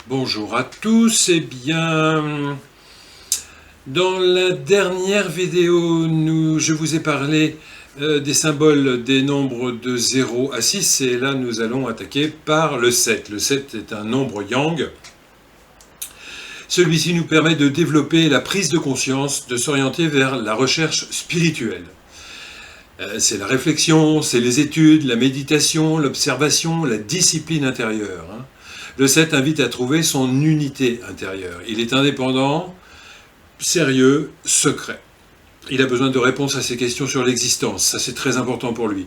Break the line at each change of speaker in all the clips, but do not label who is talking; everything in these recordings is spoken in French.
Bonjour à tous, eh bien, dans la dernière vidéo, je vous ai parlé des symboles des nombres de 0 à 6, et là nous allons attaquer par le 7. Le 7 est un nombre yang. Celui-ci nous permet de développer la prise de conscience, de s'orienter vers la recherche spirituelle. C'est la réflexion, c'est les études, la méditation, l'observation, la discipline intérieure. Le 7 invite à trouver son unité intérieure. Il est indépendant, sérieux, secret. Il a besoin de réponses à ses questions sur l'existence. Ça, c'est très important pour lui.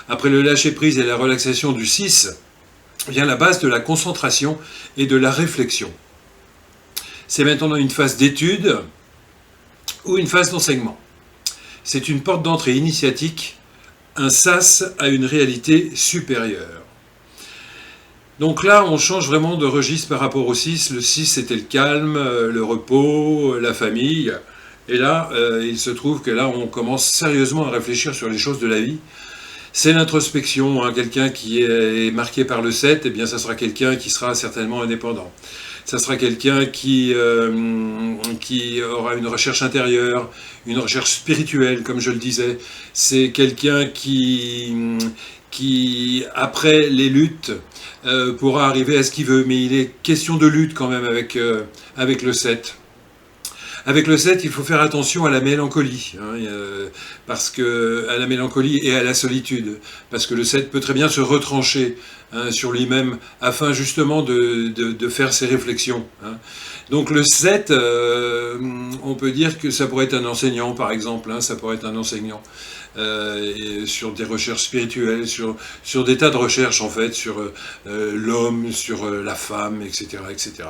Après le lâcher-prise et la relaxation du 6, vient la base de la concentration et de la réflexion. C'est maintenant une phase d'étude ou une phase d'enseignement. C'est une porte d'entrée initiatique, un sas à une réalité supérieure. Donc là, on change vraiment de registre par rapport au 6. Le 6, c'était le calme, le repos, la famille. Et là, il se trouve que là, on commence sérieusement à réfléchir sur les choses de la vie. C'est l'introspection. Quelqu'un qui est marqué par le 7, eh bien, ça sera quelqu'un qui sera certainement indépendant. Ça sera quelqu'un qui aura une recherche intérieure, une recherche spirituelle, comme je le disais. C'est quelqu'un qui, après les luttes, pourra arriver à ce qu'il veut. Mais il est question de lutte quand même avec le 7. Avec le 7, il faut faire attention à la mélancolie, parce que à la mélancolie et à la solitude, parce que le 7 peut très bien se retrancher sur lui-même afin justement de faire ses réflexions. Donc le 7, on peut dire que ça pourrait être un enseignant par exemple, ça pourrait être un enseignant sur des recherches spirituelles, sur des tas de recherches en fait, sur l'homme, sur la femme, etc., etc.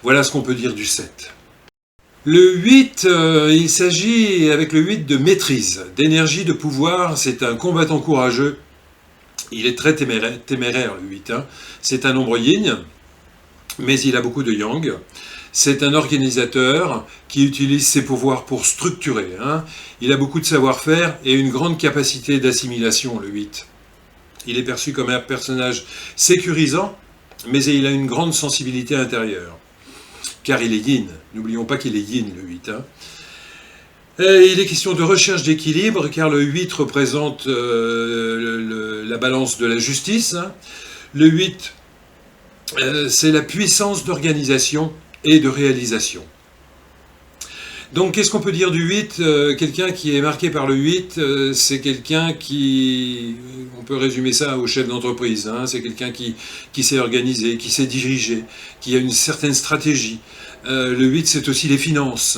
Voilà ce qu'on peut dire du 7. Le 8, il s'agit avec le 8 de maîtrise, d'énergie, de pouvoir. C'est un combattant courageux. Il est très téméraire le 8. C'est un nombre yin, mais il a beaucoup de yang. C'est un organisateur qui utilise ses pouvoirs pour structurer. Il a beaucoup de savoir-faire et une grande capacité d'assimilation, le 8. Il est perçu comme un personnage sécurisant, mais il a une grande sensibilité intérieure. Car il est yin. N'oublions pas qu'il est yin, le 8. Il est question de recherche d'équilibre, car le 8 représente la balance de la justice. Le 8, c'est la puissance d'organisation et de réalisation. Donc, qu'est-ce qu'on peut dire du 8 ? Quelqu'un qui est marqué par le 8, c'est quelqu'un qui... On peut résumer ça au chef d'entreprise. C'est quelqu'un qui sait organiser, qui sait diriger, qui a une certaine stratégie. Le 8, c'est aussi les finances.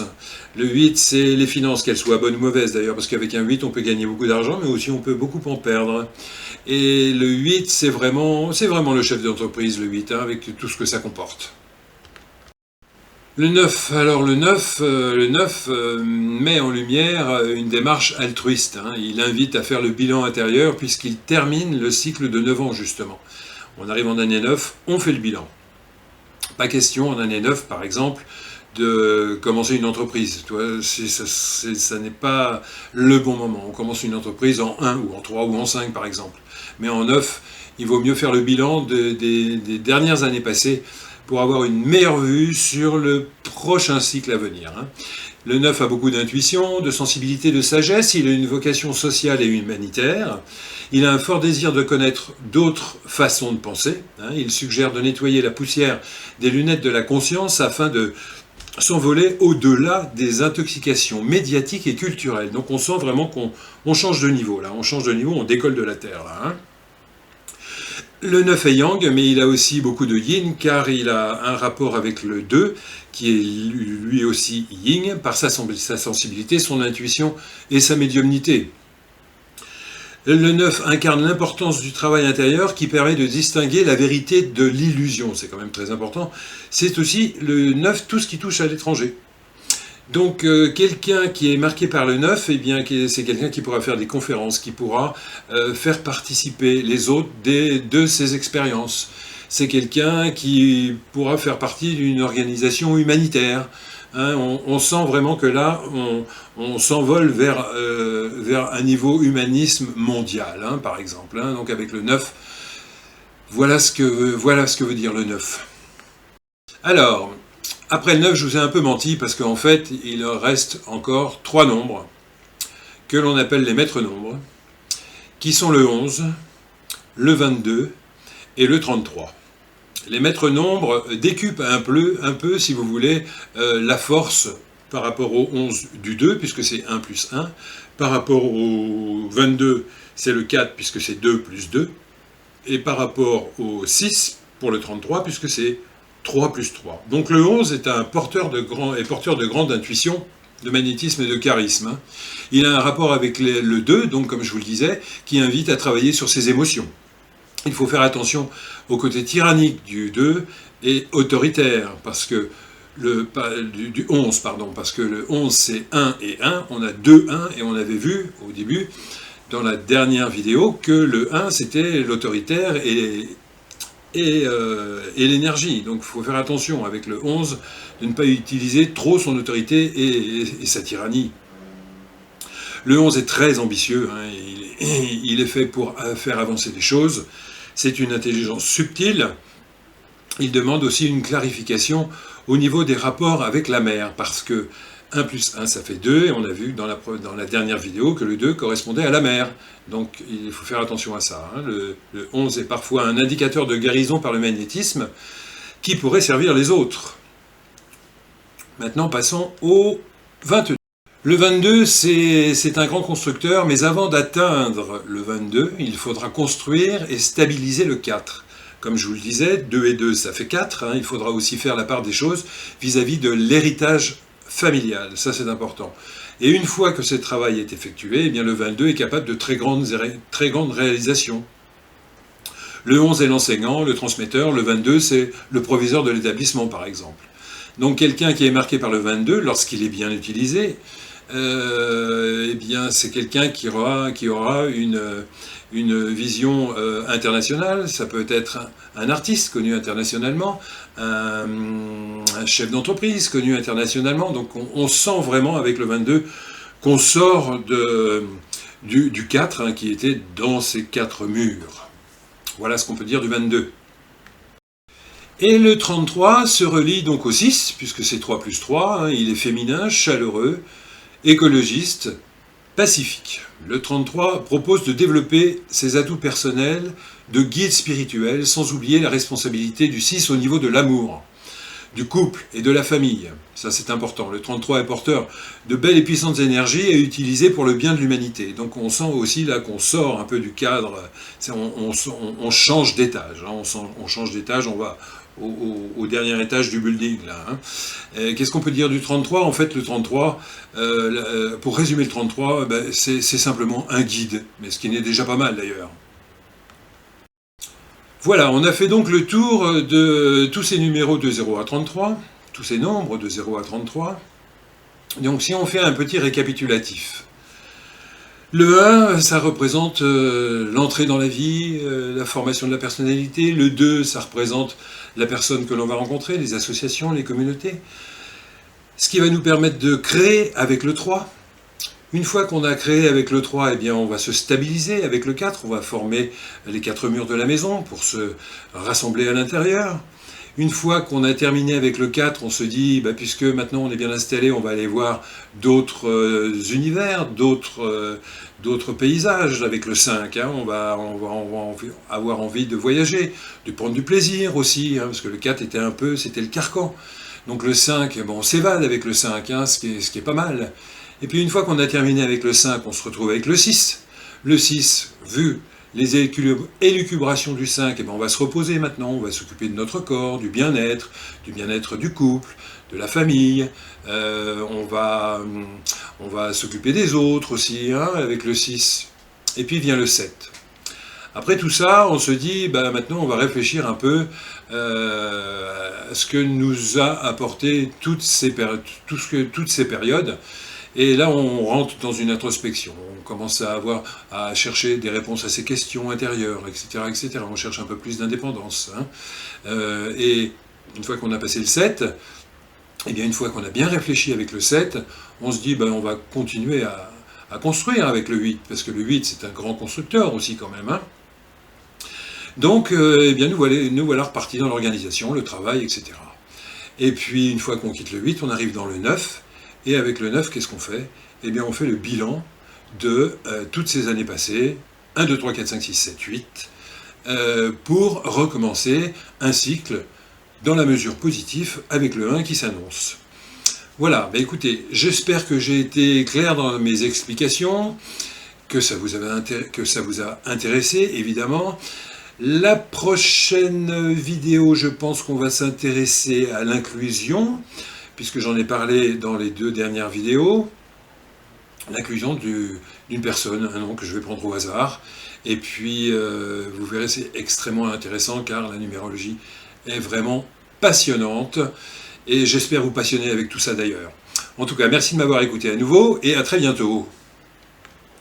Le 8, c'est les finances, qu'elles soient bonnes ou mauvaises d'ailleurs, parce qu'avec un 8, on peut gagner beaucoup d'argent, mais aussi on peut beaucoup en perdre. Et le 8, c'est vraiment le chef d'entreprise, le 8, avec tout ce que ça comporte. Le 9, alors le 9 met en lumière une démarche altruiste. Il invite à faire le bilan intérieur puisqu'il termine le cycle de 9 ans justement. On arrive en année 9, on fait le bilan. Pas question en année 9 par exemple de commencer une entreprise. Ça n'est pas le bon moment. On commence une entreprise en 1 ou en 3 ou en 5 par exemple. Mais en 9, il vaut mieux faire le bilan des dernières années passées pour avoir une meilleure vue sur le prochain cycle à venir. Le 9 a beaucoup d'intuition, de sensibilité, de sagesse, il a une vocation sociale et humanitaire, il a un fort désir de connaître d'autres façons de penser, il suggère de nettoyer la poussière des lunettes de la conscience afin de s'envoler au-delà des intoxications médiatiques et culturelles. Donc on sent vraiment qu'on change de niveau, là, on décolle de la Terre, là. Le 9 est yang, mais il a aussi beaucoup de yin, car il a un rapport avec le 2, qui est lui aussi yin, par sa sensibilité, son intuition et sa médiumnité. Le 9 incarne l'importance du travail intérieur qui permet de distinguer la vérité de l'illusion, c'est quand même très important. C'est aussi le 9, tout ce qui touche à l'étranger. Donc quelqu'un qui est marqué par le 9, eh bien, c'est quelqu'un qui pourra faire des conférences, qui pourra faire participer les autres de ses expériences. C'est quelqu'un qui pourra faire partie d'une organisation humanitaire. On sent vraiment que là, on s'envole vers un niveau humanisme mondial, par exemple. Donc avec le 9, voilà ce que veut dire le 9. Alors, après le 9, je vous ai un peu menti, parce qu'en fait, il reste encore 3 nombres, que l'on appelle les maîtres nombres, qui sont le 11, le 22 et le 33. Les maîtres nombres décuplent un peu, si vous voulez, la force par rapport au 11 du 2, puisque c'est 1 plus 1, par rapport au 22, c'est le 4, puisque c'est 2 plus 2, et par rapport au 6, pour le 33, puisque c'est 3 plus 3. Donc le 11 est un porteur de grande intuition, de magnétisme et de charisme. Il a un rapport avec le 2, donc comme je vous le disais, qui invite à travailler sur ses émotions. Il faut faire attention au côté tyrannique du 2 et autoritaire, parce que du 11, pardon, parce que le 11 c'est 1 et 1, on a 2 1, et on avait vu au début, dans la dernière vidéo, que le 1 c'était l'autoritaire et l'énergie. Donc il faut faire attention avec le 11 de ne pas utiliser trop son autorité et sa tyrannie. Le 11 est très ambitieux, hein, il est fait pour faire avancer les choses, c'est une intelligence subtile, il demande aussi une clarification au niveau des rapports avec la mère, parce que 1 plus 1 ça fait 2, et on a vu dans la dernière vidéo que le 2 correspondait à la mère. Donc il faut faire attention à ça. Hein. Le 11 est parfois un indicateur de guérison par le magnétisme qui pourrait servir les autres. Maintenant passons au 22. Le 22 c'est un grand constructeur, mais avant d'atteindre le 22, il faudra construire et stabiliser le 4. Comme je vous le disais, 2 et 2 ça fait 4, hein. Il faudra aussi faire la part des choses vis-à-vis de l'héritage familial, ça c'est important. Et une fois que ce travail est effectué, eh bien le 22 est capable de très grandes réalisations. Le 11 est l'enseignant, le transmetteur, le 22 c'est le proviseur de l'établissement par exemple. Donc quelqu'un qui est marqué par le 22, lorsqu'il est bien utilisé, eh bien c'est quelqu'un qui aura une vision internationale. Ça peut être un artiste connu internationalement, un chef d'entreprise connu internationalement. Donc on sent vraiment avec le 22 qu'on sort du 4 hein, qui était dans ces 4 murs. Voilà ce qu'on peut dire du 22. Et le 33 se relie donc au 6, puisque c'est 3 plus 3, hein, il est féminin, chaleureux, écologiste, pacifique. Le 33 propose de développer ses atouts personnels de guide spirituel, sans oublier la responsabilité du 6 au niveau de l'amour, du couple et de la famille. Ça c'est important. Le 33 est porteur de belles et puissantes énergies et utilisé pour le bien de l'humanité. Donc on sent aussi là qu'on sort un peu du cadre, on change d'étage, hein, on change d'étage, on va au dernier étage du building là. Hein. Qu'est-ce qu'on peut dire du 33 ? En fait le 33, pour résumer le 33, ben, c'est simplement un guide, mais ce qui n'est déjà pas mal d'ailleurs. Voilà, on a fait donc le tour de tous ces numéros de 0 à 33, tous ces nombres de 0 à 33. Donc si on fait un petit récapitulatif. Le 1, ça représente l'entrée dans la vie, la formation de la personnalité. Le 2, ça représente la personne que l'on va rencontrer, les associations, les communautés. Ce qui va nous permettre de créer avec le 3. Une fois qu'on a créé avec le 3, eh bien on va se stabiliser avec le 4, on va former les 4 murs de la maison pour se rassembler à l'intérieur. Une fois qu'on a terminé avec le 4, on se dit, bah, puisque maintenant on est bien installé, on va aller voir d'autres univers, d'autres paysages. Avec le 5, hein, on va avoir envie de voyager, de prendre du plaisir aussi, hein, parce que le 4 c'était le carcan. Donc le 5, bon, on s'évade avec le 5, hein, ce qui est pas mal. Et puis une fois qu'on a terminé avec le 5, on se retrouve avec le 6. Le 6, vu les élucubrations du 5, eh ben on va se reposer maintenant, on va s'occuper de notre corps, du bien-être du couple, de la famille, on va s'occuper des autres aussi, hein, avec le 6. Et puis vient le 7. Après tout ça, on se dit, bah, maintenant on va réfléchir un peu à ce que nous a apporté toutes ces périodes. Et là, on rentre dans une introspection. On commence à chercher des réponses à ces questions intérieures, etc., etc. On cherche un peu plus d'indépendance. Hein. Et une fois qu'on a passé le 7, eh bien, une fois qu'on a bien réfléchi avec le 7, on se dit, ben, on va continuer à construire avec le 8, parce que le 8, c'est un grand constructeur aussi quand même. Hein. Donc, eh bien, nous voilà repartis dans l'organisation, le travail, etc. Et puis une fois qu'on quitte le 8, on arrive dans le 9. Et avec le 9, qu'est-ce qu'on fait? Eh bien on fait le bilan de toutes ces années passées, 1, 2, 3, 4, 5, 6, 7, 8, pour recommencer un cycle dans la mesure positive avec le 1 qui s'annonce. Voilà, bah écoutez, j'espère que j'ai été clair dans mes explications, que ça vous a intéressé, évidemment. La prochaine vidéo, je pense qu'on va s'intéresser à l'inclusion, puisque j'en ai parlé dans les 2 dernières vidéos. L'inclusion d'une personne, un nom que je vais prendre au hasard. Et puis, vous verrez, c'est extrêmement intéressant, car la numérologie est vraiment passionnante. Et j'espère vous passionner avec tout ça d'ailleurs. En tout cas, merci de m'avoir écouté à nouveau, et à très bientôt.